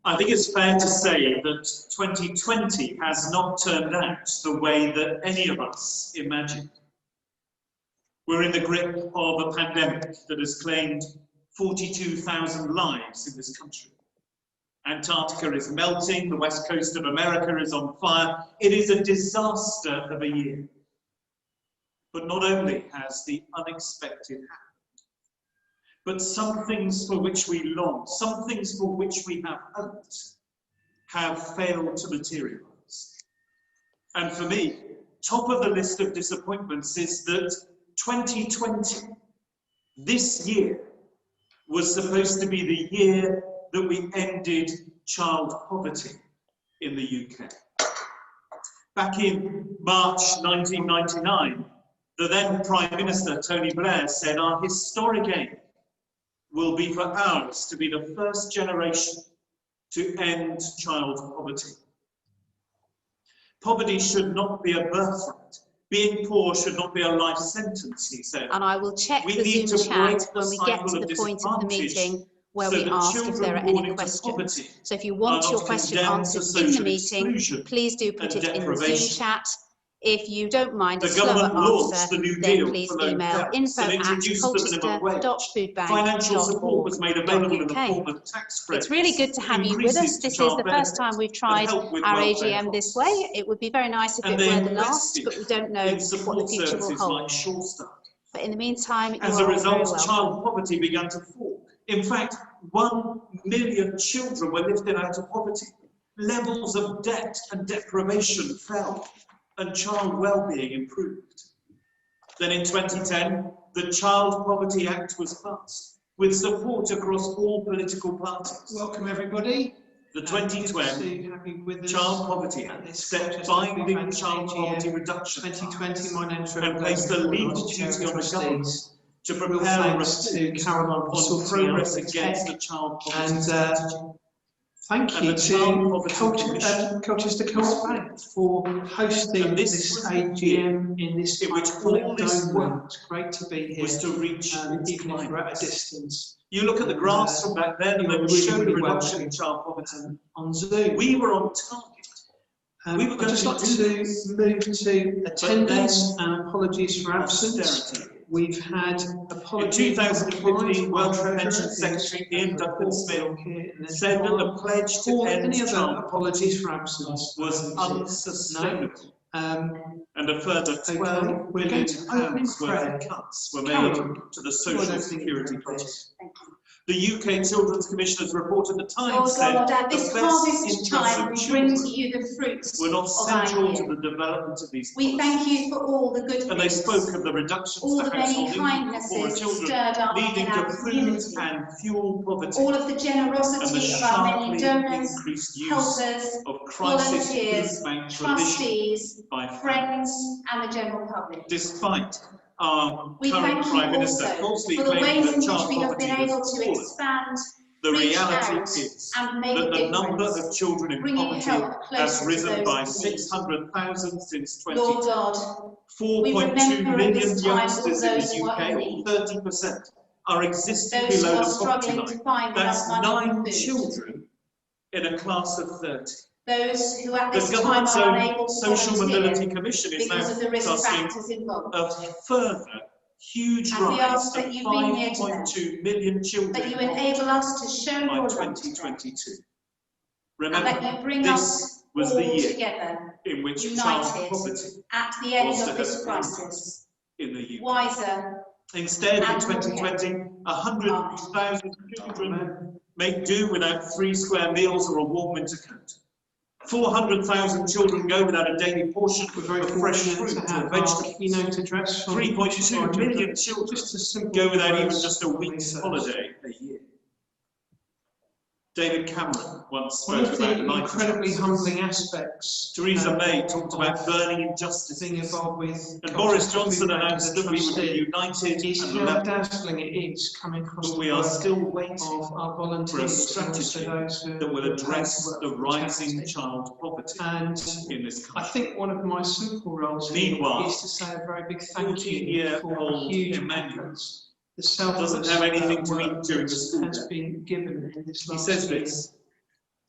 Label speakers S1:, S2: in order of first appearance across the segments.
S1: I think it's fair to say that 2020 has not turned out the way that any of us imagined. We're in the grip of a pandemic that has claimed 42,000 lives in this country. Antarctica is melting, the west coast of America is on fire. It is a disaster of a year. But not only has the unexpected happened, but some things for which we long, some things for which we have hoped, have failed to materialise. And for me, top of the list of disappointments is that 2020, this year, was supposed to be the year that we ended child poverty in the UK. Back in March 1999, the then Prime Minister, Tony Blair, said our historic aim will be for ours to be the first generation to end child poverty. Poverty should not be a birthright. Being poor should not be a life sentence, he said.
S2: And I will check the Zoom chat when we get to the point of the meeting where we ask if there are any questions. So if you want your question answered in the meeting, please do put it in the Zoom chat. If you don't mind a slower answer, then please email info@colchester.foodbank.uk.
S1: Financial support was made available in the form of tax credits.
S2: It's really good to have you with us. This is the first time we've tried our AGM this way. It would be very nice if it were the last, but we don't know what the future will hold. But in the meantime,
S1: as a result, child poverty began to fall. In fact, 1 million children were lifted out of poverty. Levels of debt and deprivation fell, and child well-being improved. Then in 2010, the Child Poverty Act was passed, with support across all political parties.
S3: Welcome everybody.
S1: The 2012 Child Poverty Act set binding child poverty reduction
S3: 2020, my name's
S1: and placed a legal duty on the government to prepare a report on progress against the child poverty strategy.
S3: Thank you to Colchester Foodbank for hosting this AGM in this iconic dome. It's great to be here.
S1: Was to reach
S3: even if we're at a distance.
S1: You look at the graphs from back then, and they showed a reduction in child poverty.
S3: On Zoom,
S1: we were on target. We were
S3: I'd just like to move to attendance and apologies for absence. We've had apologies.
S1: In 2015, World Prevention Secretary Ian Duncan-Smith said that the pledge to end child poverty
S3: for absence
S1: was unsustainable. And a further £12 billion worth of cuts were made to the social security budget. The UK Children's Commissioner's report at the time said
S4: at this harvest time we bring to you the fruits
S1: were not central to the development of these
S4: policies. We thank you for all the good
S1: and they spoke of the reductions
S4: all
S1: to
S4: the many
S1: household
S4: kindnesses
S1: income for children
S4: stirred up
S1: leading
S4: in
S1: to
S4: our
S1: food
S4: community.
S1: and fuel poverty,
S4: all of the generosity of our many donors, helpers,
S1: of crisis
S4: volunteers,
S1: Foodbank
S4: trustees,
S1: by
S4: friends and the general public.
S1: Despite our
S4: we
S1: current
S4: thank
S1: Prime
S4: you
S1: Minister
S4: also
S1: falsely
S4: for the
S1: claiming
S4: ways in
S1: that
S4: which
S1: child
S4: we have
S1: poverty
S4: been able
S1: has
S4: to
S1: fallen,
S4: expand,
S1: the
S4: reach
S1: reality
S4: out
S1: is
S4: and make
S1: that
S4: a
S1: the number
S4: difference,
S1: of children in
S4: bringing
S1: poverty
S4: help
S1: has
S4: closer
S1: risen
S4: to
S1: by
S4: those in need.
S1: 600,000 since
S4: Lord
S1: 2010.
S4: God,
S1: 4.2 million
S4: time
S1: youngsters in
S4: those
S1: the UK, or 30%, are existing
S4: those
S1: below
S4: who are
S1: the poverty
S4: struggling
S1: line.
S4: to find
S1: That's
S4: enough money
S1: 9
S4: for food.
S1: children in a class of 30.
S4: Those who at
S1: The
S4: this time
S1: government's
S4: are
S1: own
S4: unable to
S1: Social
S4: volunteer
S1: Mobility Commission is now
S4: because of the risk
S1: forecasting
S4: factors involved.
S1: a further huge
S4: And we
S1: rise
S4: ask
S1: of
S4: that you bring near to them,
S1: 5.2 million children
S4: that you enable us to show
S1: by
S4: your love to them,
S1: 2022.
S4: and that you bring
S1: this
S4: us
S1: was
S4: all
S1: the year
S4: together,
S1: in which child
S4: united
S1: poverty
S4: at the end
S1: was to
S4: of this
S1: have
S4: crisis,
S1: in the UK.
S4: wiser.
S1: Instead, in
S4: and
S1: 2020, 100,000 children make do without 3 square meals or a warm winter coat. 400,000 children go without a daily portion of fresh fruit or vegetables. 3.2 million children go without even just a week's holiday a year. David Cameron once spoke about
S3: incredibly humbling aspects.
S1: Theresa May talked about burning injustice.
S3: Being involved with
S1: and Boris Johnson announced that we would be united
S3: and how dazzling it is coming across.
S1: But we are still waiting
S3: for
S1: a strategy that will address the rising child poverty in this country.
S3: I think one of my simple roles
S1: Meanwhile,
S3: is to say a very big thank you for huge efforts.
S1: Doesn't have anything to eat during the school
S3: has been given in this
S1: he says this,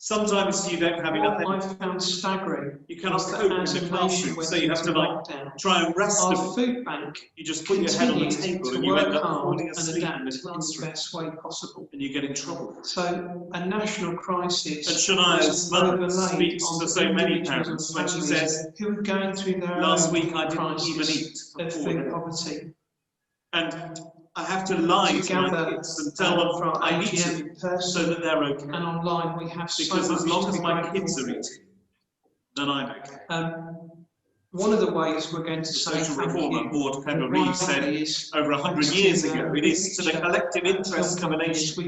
S1: Sometimes you don't have enough
S3: What
S1: energy.
S3: I found staggering,
S1: You cannot
S3: was that
S1: cope in
S3: as
S1: the
S3: a nation
S1: classroom,
S3: went
S1: so you have
S3: into
S1: to like
S3: lockdown,
S1: try and rest
S3: our
S1: a bit.
S3: food bank
S1: You just put your head on the
S3: continued
S1: table
S3: to
S1: and you end
S3: work
S1: up
S3: hard
S1: falling
S3: and
S1: asleep in
S3: adapt
S1: the
S3: in the
S1: classroom
S3: best way possible.
S1: and you get in trouble.
S3: So a national crisis
S1: And Shania's
S3: was
S1: mother
S3: overlaid
S1: speaks
S3: on
S1: to so many
S3: individuals
S1: parents
S3: and
S1: when she
S3: families
S1: says,
S3: who were going through their
S1: last
S3: own
S1: week I didn't even
S3: crisis
S1: eat for
S3: of
S1: 4
S3: food
S1: days.
S3: poverty.
S1: And I have to lie to my
S3: Together,
S1: kids and tell them
S3: for our
S1: I need
S3: AGM
S1: to
S3: in person
S1: so that they're okay.
S3: and online, we have so
S1: Because as
S3: much
S1: long
S3: to
S1: as
S3: be
S1: my
S3: grateful
S1: kids are
S3: for.
S1: eating, then I'm okay.
S3: One of the ways we're going to
S1: The
S3: say
S1: social
S3: thank
S1: reformer
S3: you
S1: Maud Pember-Reid said
S3: is
S1: over 100
S3: thanks
S1: years
S3: to,
S1: ago, it is to the collective interest of a nation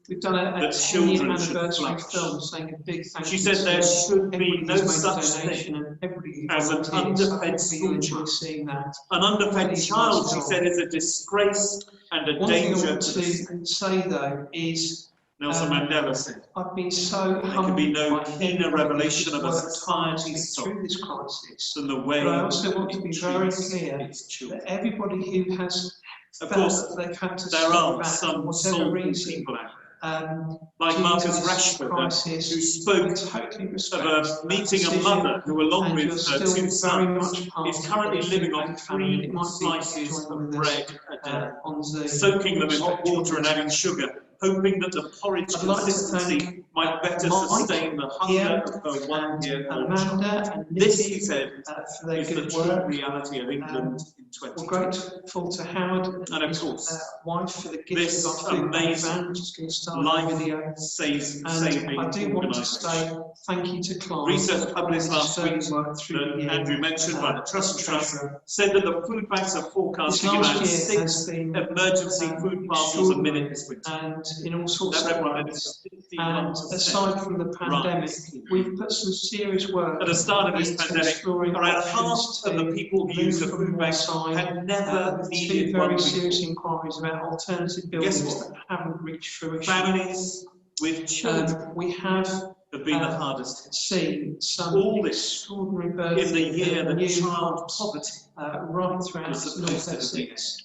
S3: We've done a
S1: that
S3: 10-year
S1: children should
S3: anniversary
S1: flourish.
S3: film saying a big thank
S1: She
S3: you
S1: said
S3: to
S1: there should be
S3: everybody
S1: no
S3: who's made a
S1: such
S3: donation
S1: thing
S3: and everybody who
S1: as an
S3: volunteers.
S1: underfed
S3: Hopefully you'll
S1: school
S3: enjoy
S1: child.
S3: seeing that.
S1: An underfed
S3: Please,
S1: child,
S3: nice
S1: she
S3: job.
S1: said, is a disgrace and a
S3: One thing I
S1: danger
S3: want
S1: to the
S3: to
S1: state.
S3: say though is
S1: Nelson Mandela said,
S3: I've been so
S1: there can be
S3: humbled
S1: no
S3: by
S1: keener
S3: everybody
S1: revelation
S3: who's
S1: of a
S3: worked
S1: society's
S3: tirelessly
S1: soul
S3: through this crisis.
S1: than the way
S3: But I also want to
S1: it
S3: be very
S1: treats
S3: clear
S1: its children.
S3: that everybody who has
S1: Of
S3: felt
S1: course,
S3: that they've had to
S1: there
S3: step
S1: are
S3: back for
S1: some
S3: whatever
S1: soulful
S3: reason,
S1: people out there, like
S3: due to
S1: Marcus
S3: this
S1: Rashford,
S3: crisis,
S1: who spoke
S3: I totally respect
S1: of
S3: that
S1: meeting a
S3: decision,
S1: mother who, along
S3: and
S1: with
S3: you're
S1: her
S3: still
S1: 2
S3: very
S1: sons,
S3: much part
S1: is currently
S3: of the
S1: living on
S3: Foodbank family.
S1: 3
S3: It might be
S1: slices
S3: joining
S1: of
S3: with
S1: bread
S3: us,
S1: a day,
S3: on Zoom.
S1: soaking them in hot
S3: Respect your
S1: water and adding sugar, hoping that the porridge
S3: I'd like to
S1: consistency
S3: thank
S1: might better
S3: Mike
S1: sustain the hunger
S3: here
S1: of her
S3: and
S1: 1-year-old
S3: Amanda
S1: child.
S3: and
S1: This,
S3: Nikki
S1: he said,
S3: for their
S1: is the
S3: good
S1: true
S3: work.
S1: reality of England in
S3: We're
S1: 2020.
S3: grateful to Howard
S1: And of
S3: his
S1: course,
S3: wife for the gift
S1: this
S3: of our Foodbank
S1: amazing
S3: van, which is going to start in the video.
S1: life-saving
S3: And I do want to
S1: organisation.
S3: say thank you to Clive.
S1: Research published last
S3: sterling
S1: week
S3: work through the
S1: that
S3: year,
S1: Andrew mentioned by the Trust
S3: Treasurer.
S1: said that the food banks are forecast
S3: This
S1: to give
S3: last
S1: out
S3: year
S1: 6
S3: has been
S1: emergency food parcels a minute this winter.
S3: and in all sorts
S1: That
S3: of
S1: represents
S3: ways.
S1: a
S3: And
S1: 51%
S3: aside from the pandemic,
S1: rise.
S3: we've put some serious work
S1: At the start of this
S3: into
S1: pandemic,
S3: exploring
S1: around half
S3: options
S1: of the
S3: to
S1: people who used a
S3: move
S1: food
S3: from
S1: bank
S3: one side,
S1: had never
S3: with 2
S1: needed one
S3: very serious
S1: before.
S3: inquiries about alternative
S1: And guess
S3: buildings
S1: what?
S3: that haven't reached fruition.
S1: Families with children
S3: We have
S1: been the hardest hit.
S3: seen some
S1: All this
S3: extraordinary
S1: in the
S3: birthing
S1: year
S3: of
S1: that
S3: new
S1: child
S3: crops,
S1: poverty
S3: right throughout
S1: was supposed
S3: North
S1: to have been.
S3: Essex.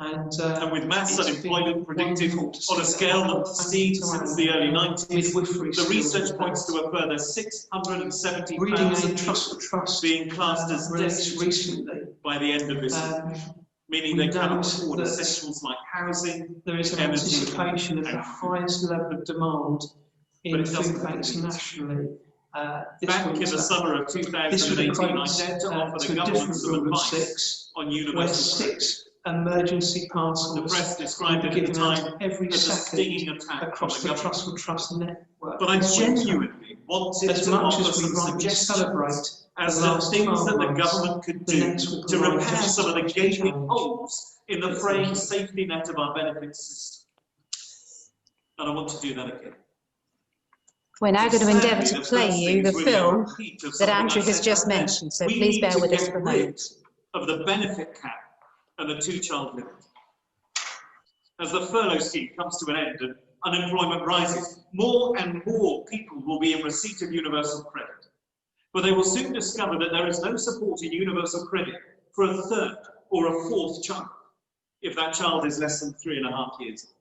S1: And with mass
S3: it's
S1: unemployment
S3: been
S1: predicted
S3: wonderful to
S1: on a
S3: see
S1: scale
S3: that
S1: not seen since the early 90s,
S3: midwifery
S1: the
S3: skills
S1: research points to
S3: developed.
S1: a further
S3: Reading a
S1: 670,000
S3: trust
S1: being classed as
S3: released
S1: destitute
S3: recently.
S1: by the end of this year, meaning
S3: we
S1: they cannot
S3: note
S1: afford
S3: that
S1: essentials like housing,
S3: there is an
S1: energy,
S3: anticipation of
S1: and
S3: the
S1: food.
S3: highest level of demand
S1: But
S3: in
S1: it doesn't
S3: food banks
S1: have to be.
S3: nationally.
S1: Back in the
S3: winter.
S1: summer of
S3: This would
S1: 2018, I
S3: equate
S1: dared to offer
S3: to
S1: the
S3: a
S1: government
S3: different
S1: some
S3: rule of
S1: advice
S3: 6,
S1: on
S3: where
S1: universal credit.
S3: 6 emergency
S1: The
S3: parcels
S1: press described it at the
S3: given out
S1: time
S3: every
S1: as a
S3: second
S1: stinging attack on
S3: across
S1: the
S3: the
S1: government.
S3: Trust network.
S1: But I
S3: this winter.
S1: genuinely wanted
S3: As
S1: to
S3: much
S1: offer
S3: as we
S1: some
S3: rightly
S1: suggestions
S3: celebrate
S1: as
S3: the
S1: to
S3: last
S1: things
S3: 12
S1: that the
S3: months,
S1: government could
S3: the
S1: do
S3: next will
S1: to
S3: provide
S1: repair
S3: just
S1: some of the
S3: as much
S1: gaping
S3: challenge.
S1: holes in the fraying safety net of our benefits system. And I want to do that again.
S2: We're now going to
S1: Sadly,
S2: endeavour to
S1: the
S2: play
S1: first
S2: you
S1: thing
S2: the
S1: is really a
S2: film
S1: repeat of
S2: that
S1: something
S2: Andrew
S1: I
S2: has
S1: said
S2: just
S1: back then.
S2: mentioned, so
S1: We
S2: please
S1: need
S2: bear
S1: to
S2: with us
S1: get
S2: for a
S1: rid
S2: moment.
S1: of the benefit cap and the 2-child limit. As the furlough scheme comes to an end and unemployment rises, more and more people will be in receipt of universal credit. But they will soon discover that there is no support in universal credit for a 3rd or a 4th child, if that child is less than 3.5 years old.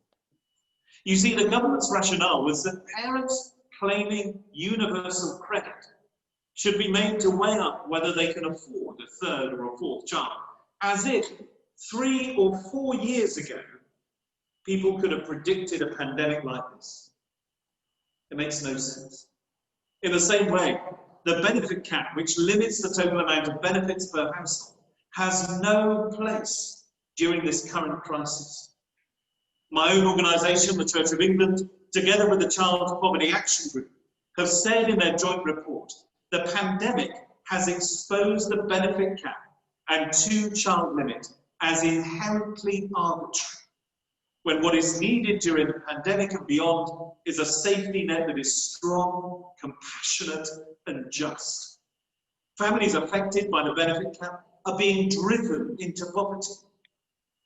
S1: You see, the government's rationale was that parents claiming universal credit should be made to weigh up whether they can afford a 3rd or a 4th child, as if 3 or 4 years ago, people could have predicted a pandemic like this. It makes no sense. In the same way, the benefit cap, which limits the total amount of benefits per household, has no place during this current crisis. My own organisation, the Church of England, together with the Child Poverty Action Group, have said in their joint report, the pandemic has exposed the benefit cap and 2-child limit as inherently arbitrary, when what is needed during the pandemic and beyond is a safety net that is strong, compassionate, and just. Families affected by the benefit cap are being driven into poverty,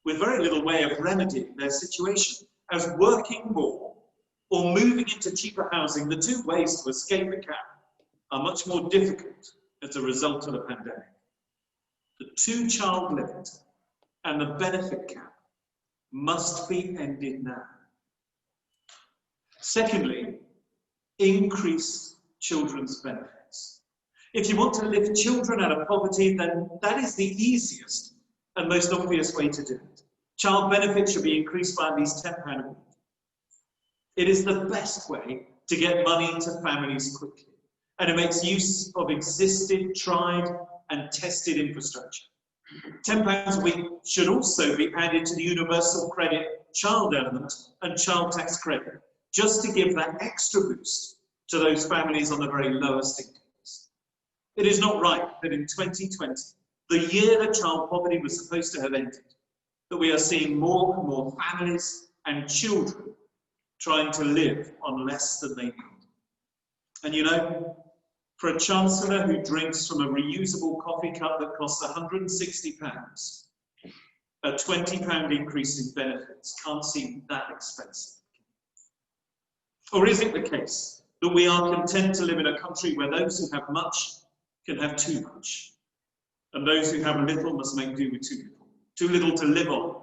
S1: with very little way of remedying their situation, as working more or moving into cheaper housing, the 2 ways to escape the cap, are much more difficult as a result of the pandemic. The 2-child limit and the benefit cap must be ended now. Secondly, increase children's benefits. If you want to lift children out of poverty, then that is the easiest and most obvious way to do it. Child benefits should be increased by at least £10 a week. It is the best way to get money to families quickly, and it makes use of existing, tried and tested infrastructure. £10 a week should also be added to the universal credit child element and child tax credit, just to give that extra boost to those families on the very lowest incomes. It is not right that in 2020, the year that child poverty was supposed to have ended, that we are seeing more and more families and children trying to live on less than they need. And you know, for a chancellor who drinks from a reusable coffee cup that costs £160, a £20 increase in benefits can't seem that expensive. Or is it the case that we are content to live in a country where those who have much can have too much, and those who have little must make do with too little? Too little to live on,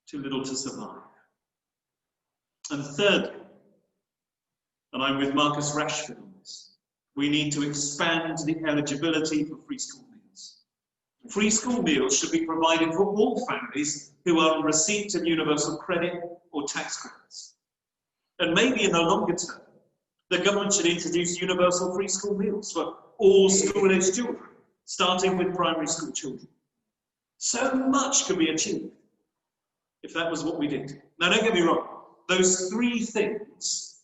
S1: too little to survive. And thirdly, and I'm with Marcus Rashford on this, we need to expand the eligibility for free school meals. Free school meals should be provided for all families who are in receipt of universal credit or tax credits. And maybe in the longer term, the government should introduce universal free school meals for all school-aged children, starting with primary school children. So much could be achieved if that was what we did. Now, don't get me wrong, those three things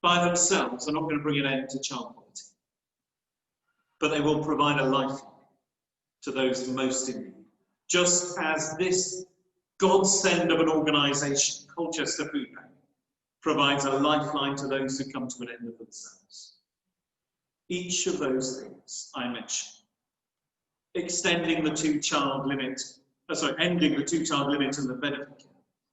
S1: by themselves are not going to bring an end to child poverty, but they will provide a lifeline to those most in need. Just as this godsend of an organisation, Colchester Foodbank, provides a lifeline to those who come to an end of themselves. Each of those things I mentioned, extending the two-child limit, ending the two-child limit in the benefit care,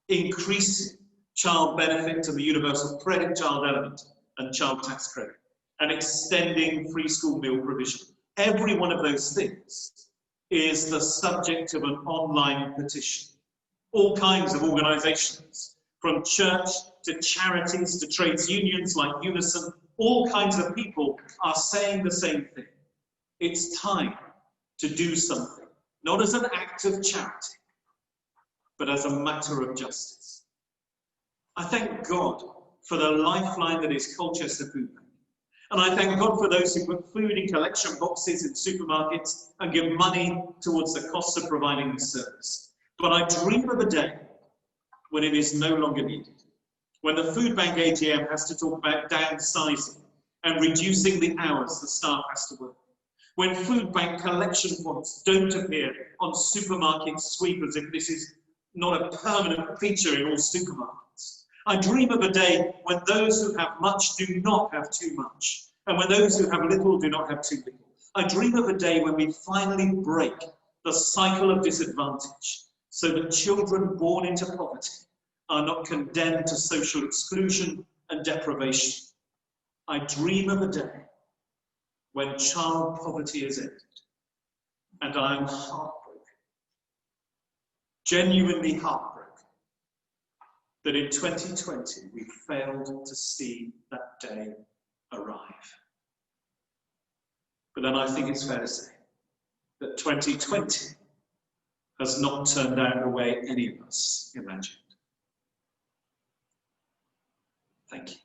S1: increasing child benefit to the universal credit child element and child tax credit, and extending free school meal provision. Every one of those things is the subject of an online petition. All kinds of organisations, from church to charities to trades unions like Unison, all kinds of people are saying the same thing. It's time to do something, not as an act of charity, but as a matter of justice. I thank God for the lifeline that is Colchester Foodbank. And I thank God for those who put food in collection boxes in supermarkets and give money towards the cost of providing this service. But I dream of a day when it is no longer needed, when the Foodbank AGM has to talk about downsizing and reducing the hours the staff has to work, when Foodbank collection points don't appear on supermarket sweepers if this is not a permanent feature in all supermarkets. I dream of a day when those who have much do not have too much, and when those who have little do not have too little. I dream of a day when we finally break the cycle of disadvantage, so that children born into poverty are not condemned to social exclusion and deprivation. I dream of a day when child poverty is ended, and I am heartbroken, genuinely heartbroken, that in 2020 we failed to see that day arrive. But then I think it's fair to say that 2020 has not turned out the way any of us imagined. Thank you.